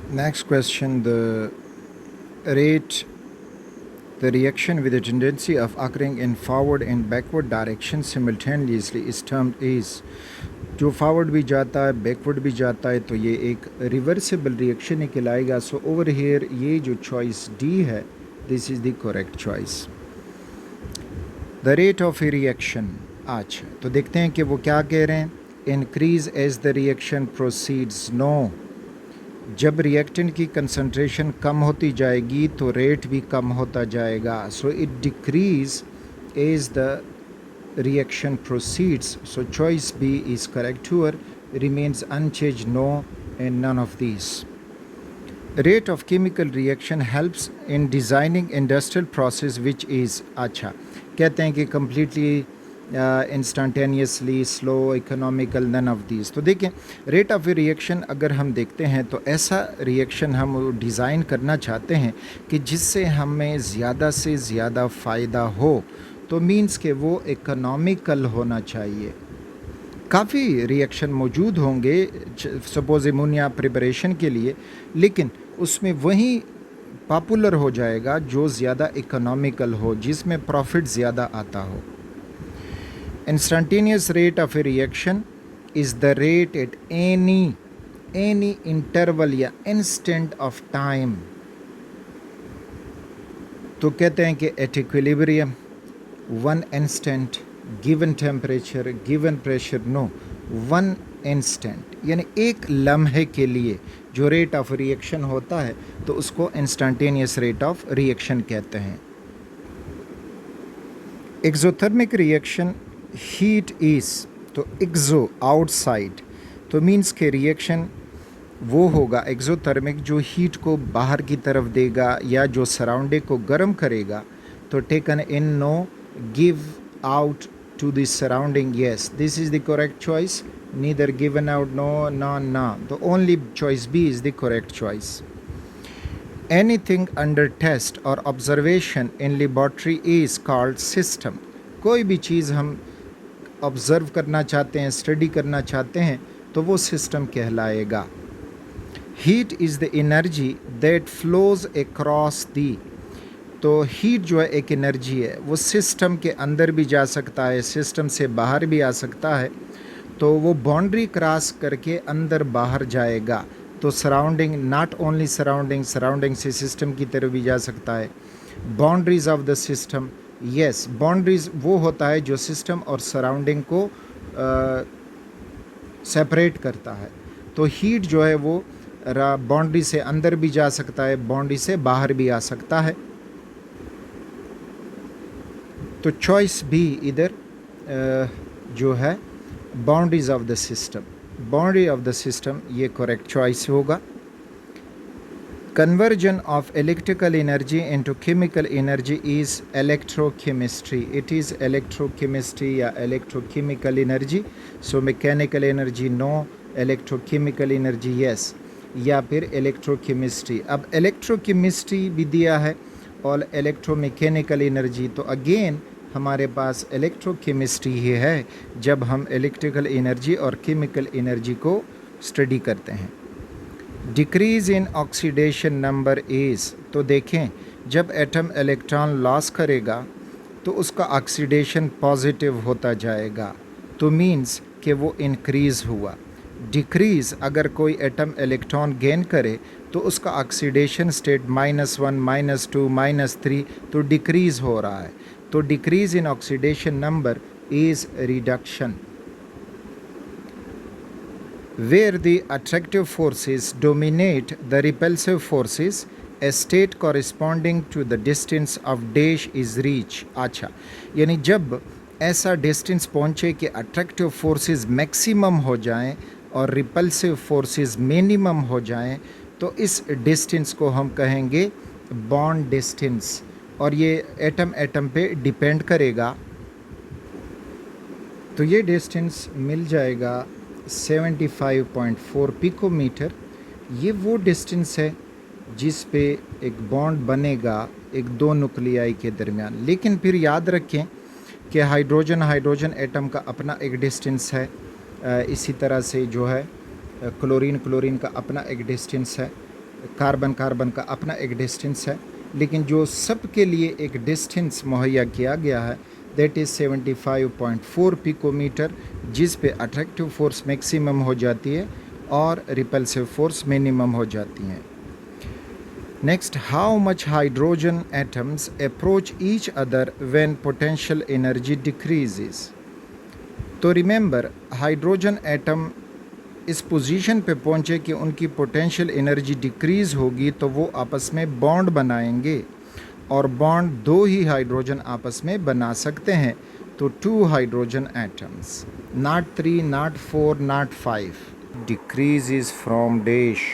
Next question, rate the reaction with a tendency of occurring in forward and backward direction simultaneously is termed is. जो forward भी जाता है backward भी जाता है तो ये एक रिवर्सिबल रिएक्शन ही कहलाएगा. सो ओवर हेयर ये जो चॉइस डी है this is the correct choice. The rate of A reaction. अच्छा तो देखते हैं कि वो क्या कह रहे हैं. Increase as the reaction proceeds. No, जब रिएक्टेंट की कंसंट्रेशन कम होती जाएगी तो रेट भी कम होता जाएगा. So it decrease as the reaction proceeds. So choice B is correct here. Remains unchanged, no, and none of these. Rate of chemical reaction helps in designing industrial process which is. अच्छा कहते हैं कि completely instantaneously, slow, economical, none of these. तो देखें rate of reaction अगर हम देखते हैं तो ऐसा रिएक्शन हम डिज़ाइन करना चाहते हैं कि जिससे हमें ज़्यादा से ज़्यादा फ़ायदा हो. तो मीन्स के वो इकोनॉमिकल होना चाहिए. काफ़ी रिएक्शन मौजूद होंगे सपोज एमोनिया प्रिपरेशन के लिए, लेकिन उसमें वही पॉपुलर हो जाएगा जो ज़्यादा इकोनॉमिकल हो, जिसमें प्रॉफिट ज़्यादा आता हो. Instantaneous rate of A reaction is the rate at any interval या इंस्टेंट ऑफ टाइम. तो कहते हैं कि at equilibrium, one instant, given temperature, given pressure, no, one instant, यानी एक लम्हे के लिए जो रेट ऑफ रिएक्शन होता है तो उसको इंस्टेंटेनियस रेट ऑफ रिएक्शन कहते हैं. एक्सोथर्मिक रिएक्शन हीट इज, तो एक्सो आउटसाइड, तो मीन्स के रिएक्शन वो होगा एक्सोथर्मिक जो हीट को बाहर की तरफ देगा या जो सराउंडिंग को गर्म करेगा. तो taken in, no, give out to the surrounding, yes, this is the correct choice. Neither given out, no, no. The only choice B is the correct choice. Anything under test or observation in laboratory is called system. कोई भी चीज़ हम observe करना चाहते हैं, study करना चाहते हैं तो वो सिस्टम कहलाएगा. Heat is the energy that flows across the. तो हीट जो है एक एनर्जी है, वो सिस्टम के अंदर भी जा सकता है, सिस्टम से बाहर भी आ सकता है. तो वो बाउंड्री क्रॉस करके अंदर बाहर जाएगा. तो सराउंडिंग, नॉट ओनली सराउंडिंग से सिस्टम की तरफ भी जा सकता है. Boundaries of the system, yes, boundaries वो होता है जो सिस्टम और सराउंडिंग को सेपरेट करता है. तो हीट जो है वो बाउंड्री से अंदर भी जा सकता है, बाउंड्री से बाहर भी आ सकता है. तो चॉइस बी इधर जो है boundaries of the system, boundary of the system, ये करेक्ट चॉइस होगा. Conversion of electrical energy into chemical energy is electrochemistry. It is electrochemistry या electrochemical energy. So mechanical energy no, electrochemical energy yes, या फिर electrochemistry. अब electrochemistry भी दिया है और इलेक्ट्रोमैकेनिकल एनर्जी, तो अगेन हमारे पास इलेक्ट्रोकेमिस्ट्री ही है जब हम इलेक्ट्रिकल एनर्जी और केमिकल एनर्जी को स्टडी करते हैं. Decrease in oxidation number is, तो देखें जब एटम इलेक्ट्रॉन लॉस करेगा तो उसका ऑक्सीडेशन पॉजिटिव होता जाएगा. तो मीन्स कि वो इंक्रीज़ हुआ. डिक्रीज़ अगर कोई एटम इलेक्ट्रॉन गेन करे तो उसका ऑक्सीडेशन स्टेट -1, -2, -3, तो डिक्रीज़ हो रहा है. तो decrease in oxidation number is reduction. Where the attractive forces dominate the repulsive forces, a state corresponding to the distance of dash is reach. अच्छा, यानी जब ऐसा डिस्टेंस पहुँचे कि अट्रैक्टिव फोर्सेस मैक्सिमम हो जाएं और रिपल्सिव फोर्सेस मिनिमम हो जाएं, तो इस डिस्टेंस को हम कहेंगे बॉन्ड डिस्टेंस. और ये एटम पे डिपेंड करेगा. तो ये डिस्टेंस मिल जाएगा 75.4 पिकोमीटर. ये वो डिस्टेंस है जिस पे एक बॉन्ड बनेगा एक दो न्यूक्लियाई के दरमियान. लेकिन फिर याद रखें कि हाइड्रोजन एटम का अपना एक डिस्टेंस है, इसी तरह से जो है क्लोरीन का अपना एक डिस्टेंस है. कार्बन कार्बन का अपना एक डिस्टेंस है, लेकिन जो सब के लिए एक डिस्टेंस मुहैया किया गया है दैट इज़ 75.4 पिकोमीटर, जिस पे अट्रैक्टिव फोर्स मैक्सिमम हो जाती है और रिपल्सिव फोर्स मिनिमम हो जाती हैं. Next, how much hydrogen atoms approach each other when potential energy decreases. तो रिमेंबर, हाइड्रोजन एटम इस पोजीशन पे पहुँचे कि उनकी पोटेंशियल एनर्जी डिक्रीज़ होगी तो वो आपस में बॉन्ड बनाएंगे, और बॉन्ड दो ही हाइड्रोजन आपस में बना सकते हैं. तो 2 hydrogen atoms, not 3, not 4, not 5. Decreases from dash.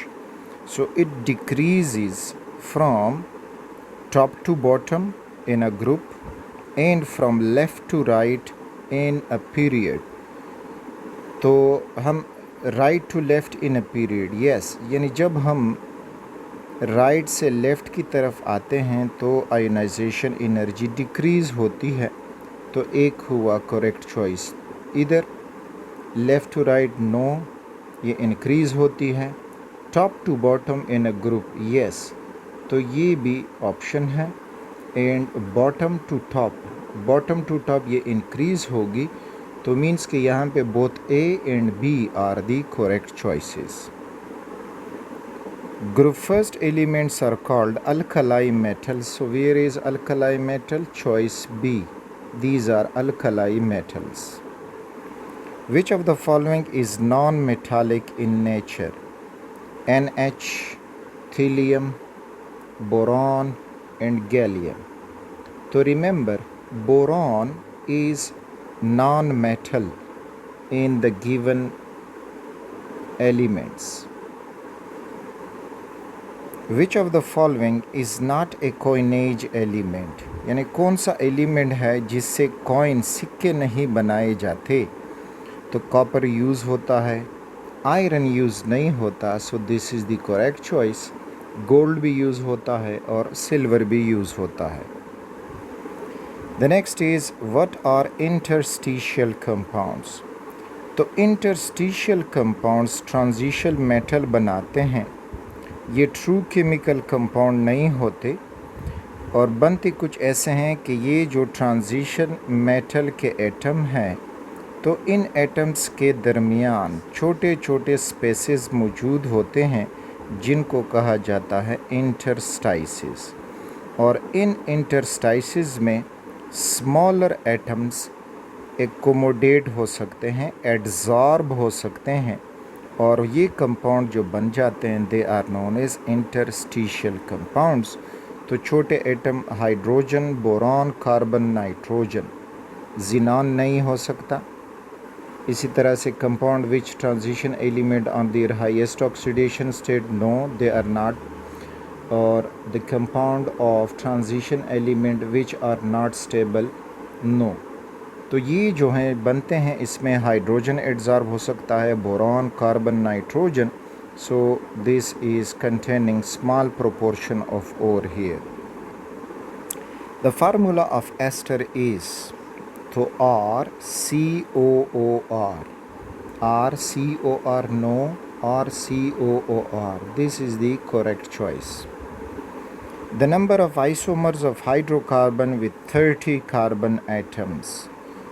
So it decreases from top to bottom in a group and from left to right in a period. तो हम right to left in a period, yes, यानी जब हम right से left की तरफ आते हैं तो आयोनाइजेशन एनर्जी डिक्रीज़ होती है. तो एक हुआ करेक्ट चॉइस. इधर लेफ़्ट टू राइट नो, ये इंक्रीज़ होती है. Top to bottom in a group, yes, तो ये भी ऑप्शन है. एंड बॉटम टू टॉप ये इंक्रीज़ होगी. तो मीन्स कि यहाँ पे both A and B are the correct choices. Group first elements are called alkali metals. So where is alkali metal? Choice B, these are alkali metals. Which of the following is non-metallic in nature? NH, thulium, boron and gallium. So remember, boron is non-metal in the given elements. Which of the following is not a coinage element? यानी कौन सा element है जिससे coin, सिक्के नहीं बनाए जाते? तो कॉपर यूज़ होता है, आयरन यूज़ नहीं होता, so this is the correct choice. Gold भी यूज़ होता है और सिल्वर भी यूज़ होता है. The next is what are interstitial compounds. तो इंटरस्टिशियल कंपाउंड्स ट्रांजिशन मेटल बनाते हैं. ये ट्रू केमिकल कंपाउंड नहीं होते और बनते कुछ ऐसे हैं कि ये जो ट्रांजिशन मेटल के एटम हैं, तो इन एटम्स के दरमियान छोटे छोटे स्पेसेस मौजूद होते हैं जिनको कहा जाता है इंटरस्टाइसिस. और इन इंटरस्टाइसिस में स्मॉलर एटम्स एकोमोडेट हो सकते हैं, एड्जॉर्ब हो सकते हैं, और ये कंपाउंड जो बन जाते हैं they are known as interstitial compounds. तो छोटे atom hydrogen, boron, carbon, nitrogen, xenon नहीं हो सकता. इसी तरह से compound which transition element on their highest oxidation state, no they are not. और the compound of transition element which are not stable, no. तो ये जो हैं बनते हैं, इसमें हाइड्रोजन एड्जॉर्ब हो सकता है, boron, carbon, nitrogen. So this is containing small proportion of ore here. The formula of ester is, तो R C O O R, R C O R, no, R C O O R, this is the correct choice. The number of isomers of hydrocarbon with 30 carbon atoms,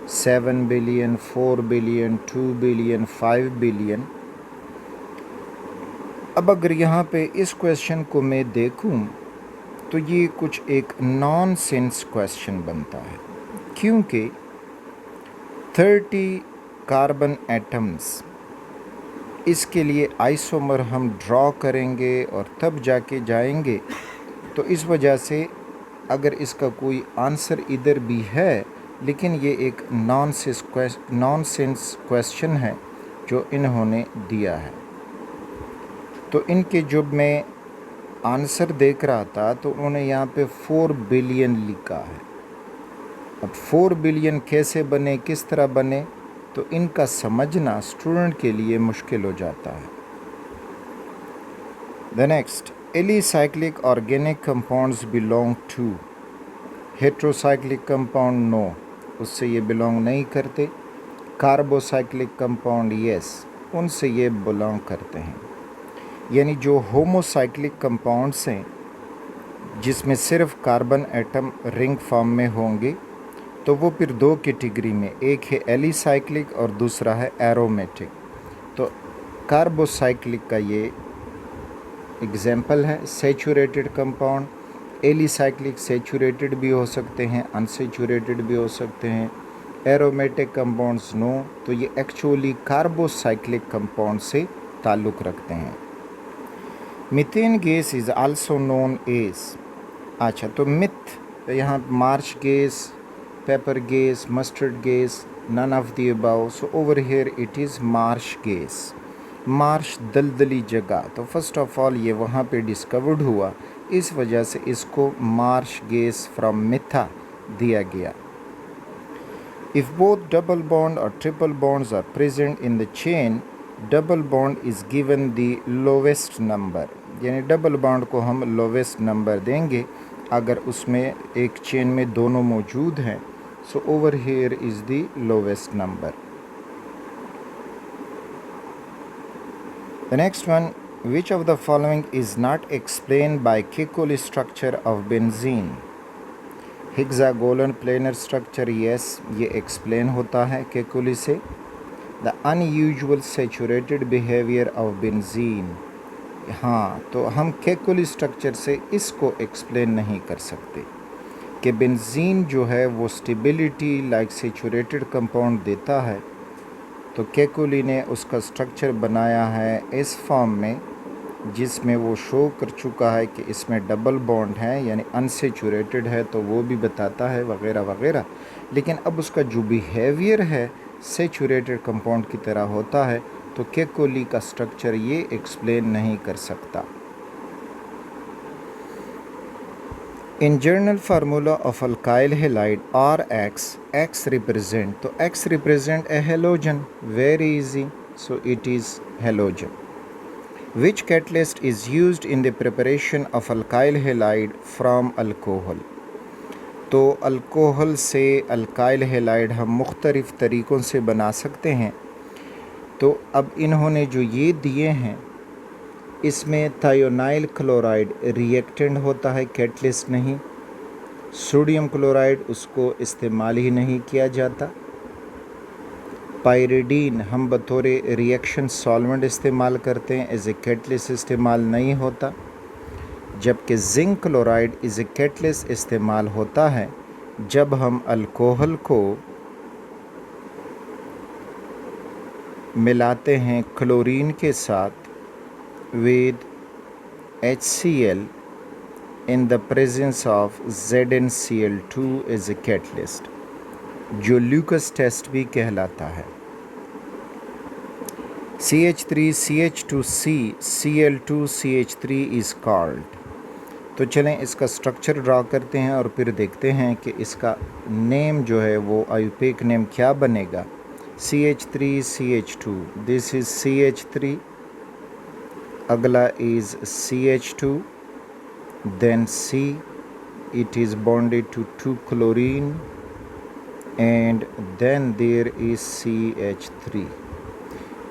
7 billion, 4 billion, 2 billion, 5 billion. अब अगर यहाँ पे इस question को मैं देखूँ तो ये कुछ एक नॉनसेंस क्वेश्चन बनता है, क्योंकि 30 कार्बन एटम्स, इसके लिए आइसोमर हम ड्रॉ करेंगे और तब जाके जाएंगे. तो इस वजह से अगर इसका कोई आंसर इधर भी है, लेकिन ये एक नॉनसेंस क्वेश्चन है जो इन्होंने दिया है. तो इनके जब मैं आंसर देख रहा था तो उन्होंने यहाँ पे 4 बिलियन लिखा है. अब 4 बिलियन कैसे बने, किस तरह बने, तो इनका समझना स्टूडेंट के लिए मुश्किल हो जाता है. The next, alicyclic organic compounds belong to. Heterocyclic compound, no, उससे ये बिलोंग नहीं करते. कार्बोसाइक्लिक कंपाउंड, यस, उनसे ये बिलोंग करते हैं. यानी जो होमोसाइक्लिक कंपाउंड्स हैं जिसमें सिर्फ कार्बन एटम रिंग फॉर्म में होंगे, तो वो फिर दो कैटेगरी में, एक है एलिसाइक्लिक और दूसरा है एरोमेटिक। तो कार्बोसाइक्लिक का ये एग्जाम्पल है सैचुरेटेड कंपाउंड। एलिसाइक्लिक सैचुरेटेड भी हो सकते हैं, अनसैचुरेटेड भी हो सकते हैं। एरोमेटिक कंपाउंड्स नो, तो ये एक्चुअली कार्बोसाइक्लिक कंपाउंड से ताल्लुक़ रखते हैं। Methane gas is also known as, अच्छा तो मिथ यहाँ marsh gas, paper gas, mustard gas, none of the above, so over here it is marsh gas. Marsh दलदली जगह, तो फर्स्ट ऑफ ऑल ये वहाँ पे डिस्कवर्ड हुआ, इस वजह से इसको मार्श गैस फ्रॉम मिथा दिया गया। If both double bond or triple bonds are present in the chain, double bond is given the lowest number, यानी डबल बॉन्ड को हम लोवेस्ट नंबर देंगे अगर उसमें एक चेन में दोनों मौजूद हैं। सो over here is the lowest number. The next one, which of the following is not explained by Kekulé structure of benzene? Hexagonal planar structure, yes, ये explain होता है केकुली से। The unusual saturated behavior of benzene, हाँ तो हम केकुली structure से इसको explain नहीं कर सकते कि बेंजीन जो है वो स्टेबिलिटी लाइक सैचुरेटेड कंपाउंड देता है। तो केकुली ने उसका स्ट्रक्चर बनाया है इस फॉर्म में जिसमें वो शो कर चुका है कि इसमें डबल बॉन्ड है, यानी अनसेचुरेटेड है, तो वो भी बताता है वगैरह वगैरह। लेकिन अब उसका जो बिहेवियर है सेचुरेटेड कंपाउंड की तरह होता है, तो केकुली का स्ट्रक्चर ये एक्सप्लेन नहीं कर सकता। In general formula of alkyl halide RX, X represent, तो X represent a halogen, very easy, so it is halogen. Which catalyst is used in the preparation of alkyl halide from alcohol? तो alcohol से alkyl halide हम मुख्तलिफ़ तरीक़ों से बना सकते हैं। तो अब इन्होंने जो ये दिए हैं इसमें थायोनाइल क्लोराइड रिएक्टेंट होता है, कैटलिस्ट नहीं। सोडियम क्लोराइड उसको इस्तेमाल ही नहीं किया जाता। पायरिडीन हम बतौर रिएक्शन सॉल्वेंट इस्तेमाल करते हैं, एज ए कैटलिस्ट इस्तेमाल नहीं होता। जबकि zinc chloride as a catalyst इस्तेमाल होता है जब हम अल्कोहल को मिलाते हैं क्लोरीन के साथ with HCl in the presence of ZnCl2 as a catalyst, जो ल्यूकस टेस्ट भी कहलाता है। CH3CH2C Cl2CH3 is called. तो चलें इसका स्ट्रक्चर ड्रा करते हैं और फिर देखते हैं कि इसका नेम जो है वो आयुपेक नेम क्या बनेगा। CH3CH2, दिस इज़ CH3, अगला is CH2, then C, it is bonded to 2 chlorine, and then there is CH3.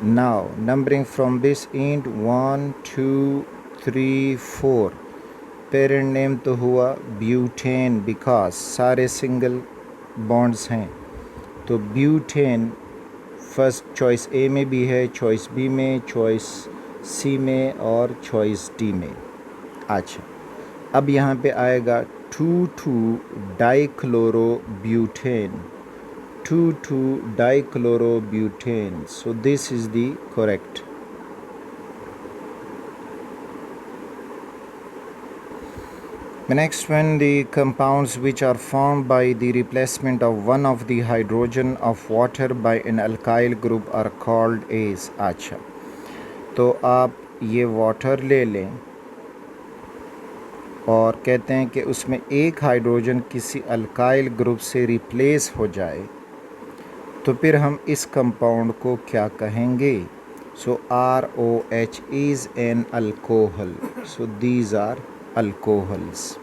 Now numbering from this end 1 2 3 4, parent name तो हुआ ब्यूटेन, बिकॉज सारे सिंगल बॉन्ड्स हैं। तो butane first choice ए में भी है, choice B में, चॉइस सी में और चॉइस डी में। अच्छा अब यहाँ पे आएगा 2,2-डाइक्लोरोब्यूटेन, 2,2-डाइक्लोरोब्यूटेन, so this is the correct. The next one, the compounds which are formed by the replacement of one of the hydrogen of water by an alkyl group are called as, अच्छा तो आप ये वाटर ले लें और कहते हैं कि उसमें एक हाइड्रोजन किसी अल्काइल ग्रुप से रिप्लेस हो जाए, तो फिर हम इस कंपाउंड को क्या कहेंगे। So ROH is an alcohol, so these are alcohols.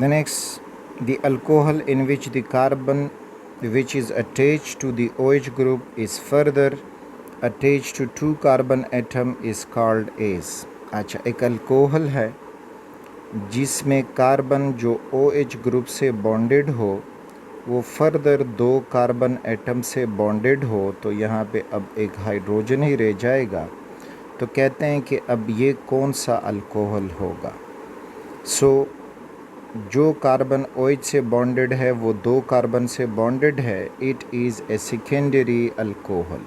The next, the alcohol in which the carbon which is attached to the OH group is further attach to 2 carbon atom is called as. अच्छा, एक alcohol है जिसमें carbon जो OH group से bonded हो वो further 2 carbon atom से bonded हो, तो यहाँ पे अब एक हाइड्रोजन ही रह जाएगा। तो कहते हैं कि अब ये कौन सा अल्कोहल होगा। जो कार्बन OH से बॉन्डेड है वो 2 कार्बन से बॉन्डेड है, it is a secondary alcohol.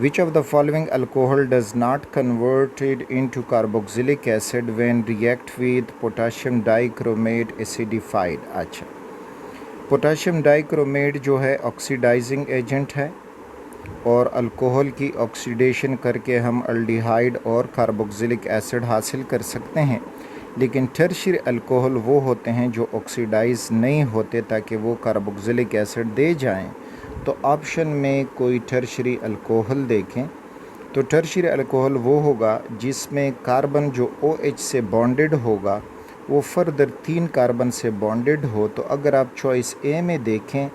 Which of the following alcohol does not convert it into carboxylic acid when react with potassium dichromate acidified? अच्छा, पोटाशियम डाइक्रोमेट जो है ऑक्सीडाइजिंग एजेंट है और अल्कोहल की ऑक्सीडेशन करके हम अल्डिहाइड और कार्बोक्सिलिक एसिड हासिल कर सकते हैं, लेकिन टर्शियरी अल्कोहल वो होते हैं जो ऑक्सीडाइज नहीं होते ताकि वो कार्बोक्सिलिक एसिड दे जाएं। तो ऑप्शन में कोई टर्शियरी अल्कोहल देखें, तो टर्शियरी अल्कोहल वो होगा जिसमें कार्बन जो OH से बॉन्डेड होगा वो फर्दर 3 कार्बन से बॉन्डेड हो। तो अगर आप चॉइस ए में देखें,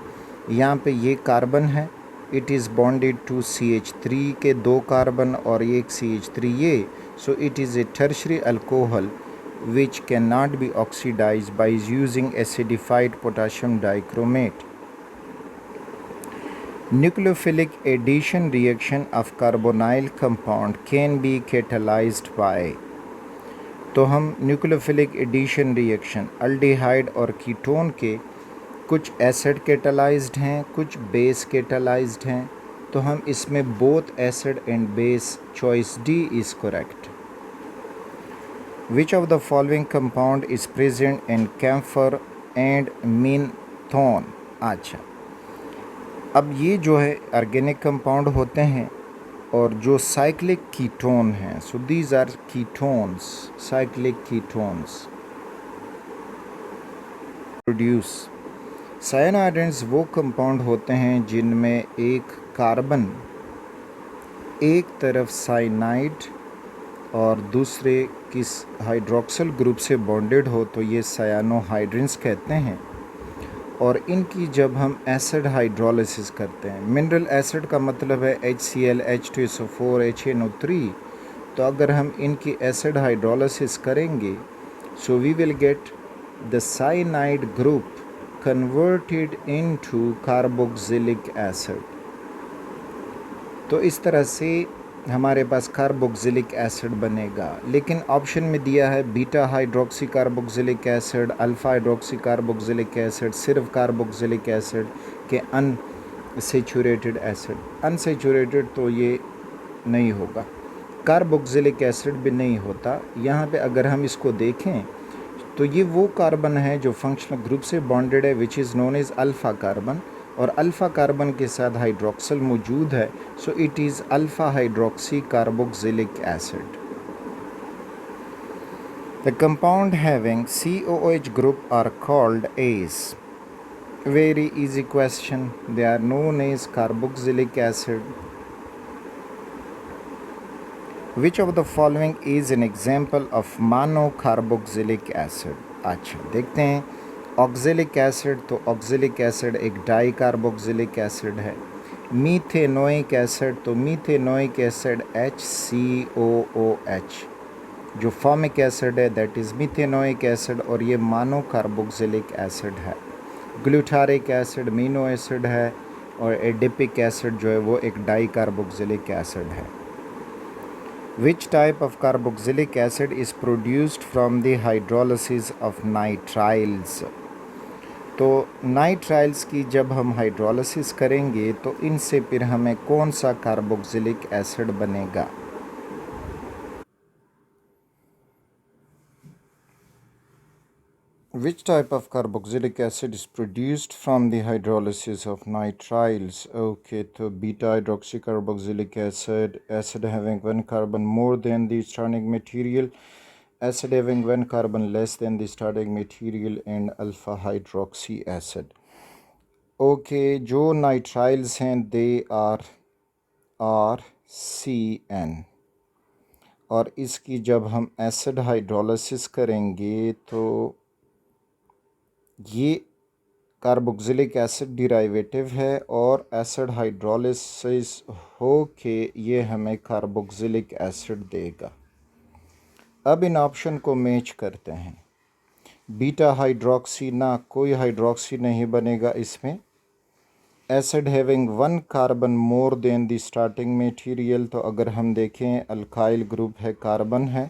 यहाँ पे ये कार्बन है, it is bonded to CH3 के 2 कार्बन और एक CH3 ये, सो it is a tertiary alcohol which cannot be oxidized by using acidified potassium dichromate. Nucleophilic addition reaction of carbonyl compound can be catalyzed by, तो हम nucleophilic addition reaction aldehyde और ketone के कुछ acid catalysed हैं, कुछ base catalysed हैं, तो हम इसमें both acid and base, choice D is correct. Which of the following compound is present in camphor and menthone? अच्छा, अब ये जो है ऑर्गेनिक कंपाउंड होते हैं और जो साइक्लिक कीटोन हैं, so these are ketones, cyclic ketones produce. Cyanides वो कंपाउंड होते हैं जिनमें एक कार्बन एक तरफ साइनाइड और दूसरे किस हाइड्रोक्सिल ग्रुप से बॉन्डेड हो, तो ये सायानोहाइड्रिन्स कहते हैं। और इनकी जब हम एसिड हाइड्रोलिसिस करते हैं, मिनरल एसिड का मतलब है HCl, H2SO4, HNO3, तो अगर हम इनकी एसिड हाइड्रोलिसिस करेंगे, so we will get the cyanide group converted into carboxylic acid. तो इस तरह से हमारे पास कार्बोक्सिलिक एसिड बनेगा। लेकिन ऑप्शन में दिया है beta hydroxy carboxylic acid, alpha hydroxy carboxylic acid, सिर्फ कार्बोक्सिलिक एसिड के अनसेचुरेटेड एसिड। अनसेचुरेटेड तो ये नहीं होगा, कार्बोक्सिलिक एसिड भी नहीं होता। यहाँ पे अगर हम इसको देखें तो ये वो कार्बन है जो फंक्शनल ग्रुप से बॉन्डेड है, which is known as alpha carbon, और अल्फ़ा कार्बन के साथ हाइड्रोक्सिल मौजूद है, so it is alpha hydroxy carboxylic acid. The compound having COOH group are called as, very easy question, they are known as carboxylic acid. Which of the following is an example of monocarboxylic acid? अच्छा, देखते हैं। Oxalic acid, तो oxalic acid एक dicarboxylic acid है। Methanoic acid, तो methanoic acid HCOOH जो formic acid है that is methanoic acid, और ये मोनो कार्बोक्सिलिक एसिड है। ग्लूटारिक एसिड मीनो एसिड है, और एडिपिक एसिड जो है वो एक डाई कार्बोक्सिलिक एसिड है। Which type of carboxylic acid is produced from the hydrolysis of nitriles? तो नाइट्राइल्स की जब हम हाइड्रोलिसिस करेंगे तो इनसे फिर हमें कौन सा कार्बोक्सिलिक एसिड बनेगा? Which type of carboxylic acid is produced from the hydrolysis of nitriles? Okay, तो beta hydroxycarboxylic acid, acid having one carbon more than the starting material, acid having one carbon less than the starting material, and alpha hydroxy acid. Okay, जो nitriles हैं they are RCN, और इसकी जब हम acid hydrolysis करेंगे तो ये carboxylic acid derivative है और एसिड हाइड्रोलिसिस हो के ये हमें कार्बोक्सिलिक एसिड देगा। अब इन ऑप्शन को मैच करते हैं। बीटा हाइड्रोक्सी ना, कोई हाइड्रोक्सी नहीं बनेगा इसमें। Acid having 1 carbon more than the starting material, तो अगर हम देखें अल्काइल ग्रुप है, कार्बन है,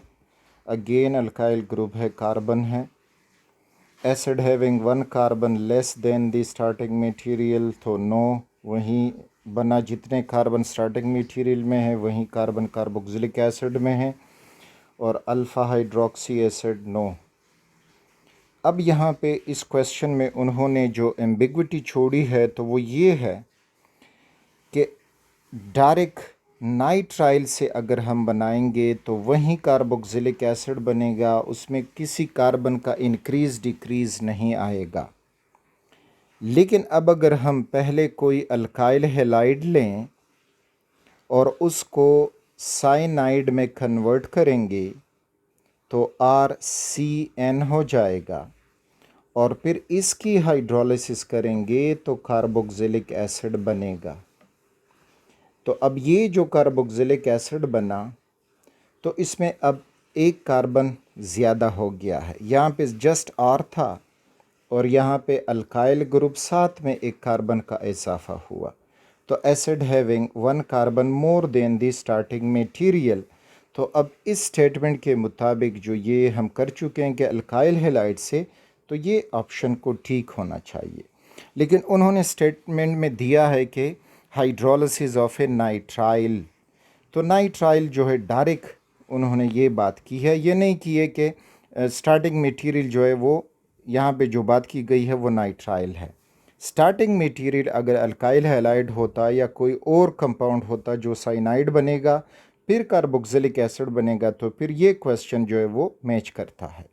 अगेन अल्काइल ग्रुप है, कार्बन है। Acid having 1 carbon less than the starting material, तो नो, वहीं बना जितने कार्बन स्टार्टिंग मटेरियल में है वहीं कार्बन कार्बोक्सिलिक एसिड में है। और अल्फ़ा हाइड्रोक्सी एसिड नो। अब यहाँ पे इस क्वेश्चन में उन्होंने जो एम्बिग्विटी छोड़ी है तो वो ये है कि डायरेक्ट नाइट्राइल से अगर हम बनाएंगे तो वही कार्बोक्सिलिक एसिड बनेगा, उसमें किसी कार्बन का इंक्रीज़ डिक्रीज़ नहीं आएगा। लेकिन अब अगर हम पहले कोई अल्काइल हैलाइड लें और उसको साइनाइड में कन्वर्ट करेंगे तो RCN हो जाएगा और फिर इसकी हाइड्रोलिसिस करेंगे तो कार्बोक्सिलिक एसिड बनेगा। तो अब ये जो कार्बोक्सिलिक एसिड बना तो इसमें अब एक कार्बन ज़्यादा हो गया है। यहाँ पे जस्ट R था और यहाँ पे अल्काइल ग्रुप साथ में एक कार्बन का इजाफा हुआ। तो acid having 1 carbon more than the starting material. तो अब इस स्टेटमेंट के मुताबिक जो ये हम कर चुके हैं कि अल्काइल हैलाइड से, तो ये ऑप्शन को ठीक होना चाहिए। लेकिन उन्होंने स्टेटमेंट में दिया है कि हाइड्रोलिसिस ऑफ ए नाइट्राइल, तो नाइट्राइल जो है डायरेक्ट उन्होंने ये बात की है, ये नहीं की है कि स्टार्टिंग मटेरियल जो है वो यहाँ पे जो बात की गई है वो नाइट्राइल है। स्टार्टिंग मटेरियल अगर अल्काइल हैलाइड होता या कोई और कंपाउंड होता जो साइनाइड बनेगा फिर कार्बोक्सिलिक एसिड बनेगा, तो फिर ये क्वेश्चन जो है वो मैच करता है।